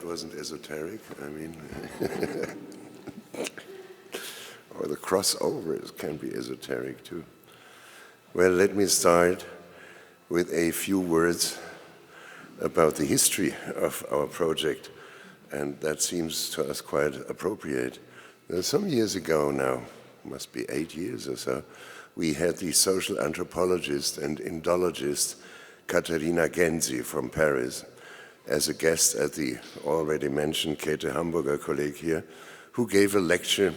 that wasn't esoteric. I mean, or the crossovers can be esoteric too. Well, let me start with a few words about the history of our project, and that seems to us quite appropriate. Some years ago now, must be 8 years or so, we had the social anthropologist and Indologist Katharina Genzi from Paris as a guest at the already mentioned Käthe Hamburger colleague here, who gave a lecture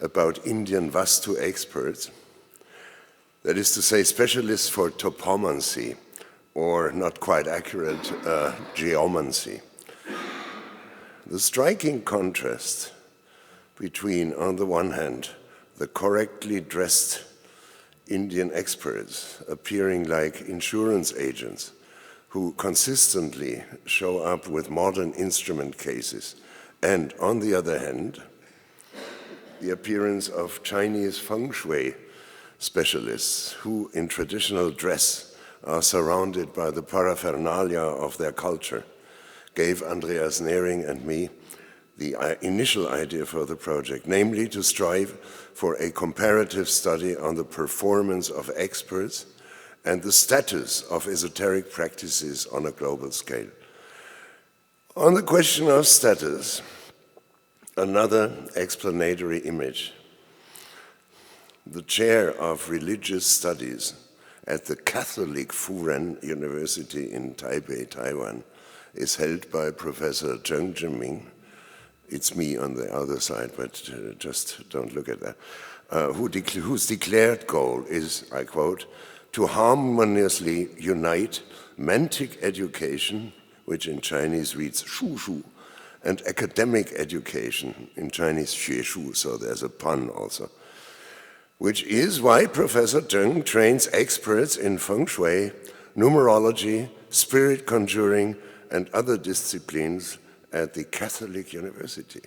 about Indian Vastu experts, that is to say specialists for topomancy, or not quite accurate, geomancy. The striking contrast between, on the one hand, the correctly dressed Indian experts appearing like insurance agents who consistently show up with modern instrument cases, and on the other hand, the appearance of Chinese feng shui specialists who in traditional dress are surrounded by the paraphernalia of their culture, gave Andreas Nering and me the initial idea for the project, namely to strive for a comparative study on the performance of experts and the status of esoteric practices on a global scale. On the question of status, another explanatory image. The chair of religious studies at the Catholic Furen University in Taipei, Taiwan, is held by Professor Zheng Zhiming. It's me on the other side, but just don't look at that. Whose declared goal is, I quote, to harmoniously unite mantic education, which in Chinese reads shu shu, and academic education, in Chinese xue shu, so there's a pun also, which is why Professor Zheng trains experts in feng shui, numerology, spirit conjuring, and other disciplines at the Catholic University.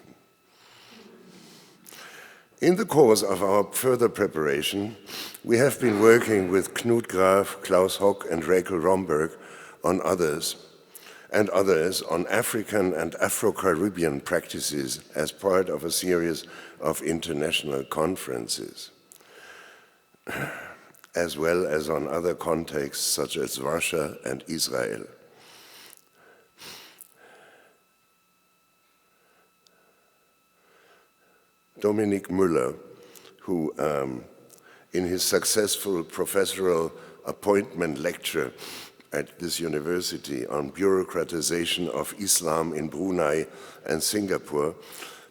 In the course of our further preparation, we have been working with Knut Graf, Klaus Hock, and Rachel Romberg on others on African and Afro-Caribbean practices as part of a series of international conferences, as well as on other contexts such as Russia and Israel. Dominic Müller, who in his successful professorial appointment lecture at this university on bureaucratization of Islam in Brunei and Singapore,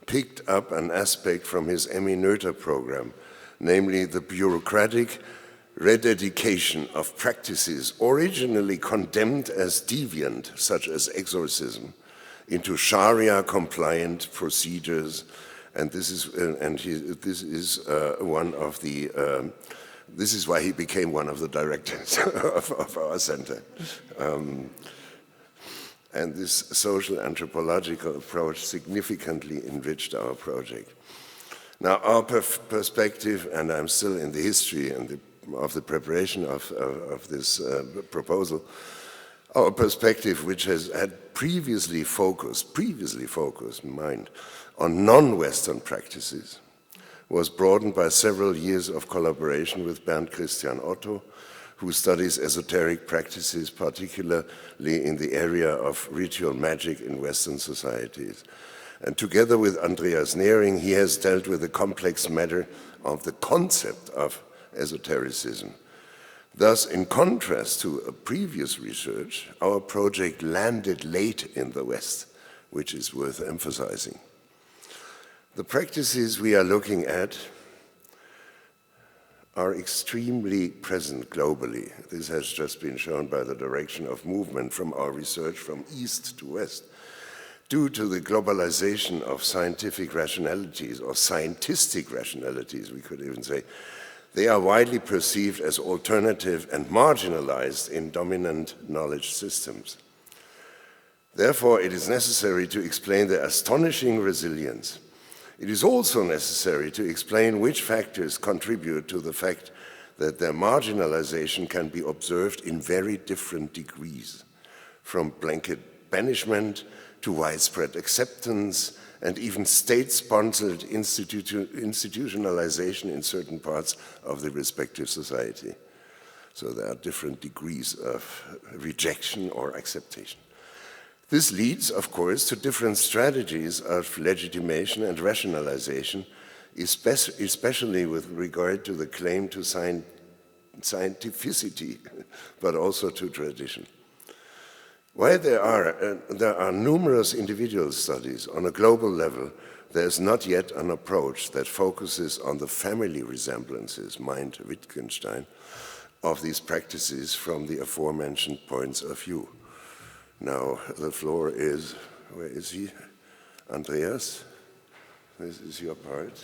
picked up an aspect from his Emmy Noether program, namely the bureaucratic rededication of practices originally condemned as deviant, such as exorcism, into Sharia-compliant procedures. And this is why he became one of the directors of our center. And this social anthropological approach significantly enriched our project. Now, our perspective, and I'm still in the history and of the preparation of this proposal, our perspective, which has had previously focused mind on non-Western practices, was broadened by several years of collaboration with Bernd Christian Otto, who studies esoteric practices, particularly in the area of ritual magic in Western societies. And together with Andreas Nering, he has dealt with the complex matter of the concept of esotericism. Thus, in contrast to a previous research, our project landed late in the West, which is worth emphasizing. The practices we are looking at are extremely present globally. This has just been shown by the direction of movement from our research from east to west. Due to the globalization of scientific rationalities, or scientistic rationalities, we could even say, they are widely perceived as alternative and marginalized in dominant knowledge systems. Therefore, it is necessary to explain their astonishing resilience. It is also necessary to explain which factors contribute to the fact that their marginalization can be observed in very different degrees, from blanket banishment to widespread acceptance and even state-sponsored institutionalization in certain parts of the respective society. So there are different degrees of rejection or acceptation. This leads, of course, to different strategies of legitimation and rationalization, especially with regard to the claim to scientificity, but also to tradition. While there are numerous individual studies on a global level, there is not yet an approach that focuses on the family resemblances, meint Wittgenstein, of these practices from the aforementioned points of view. Now, the floor is, where is he? Andreas, this is your part.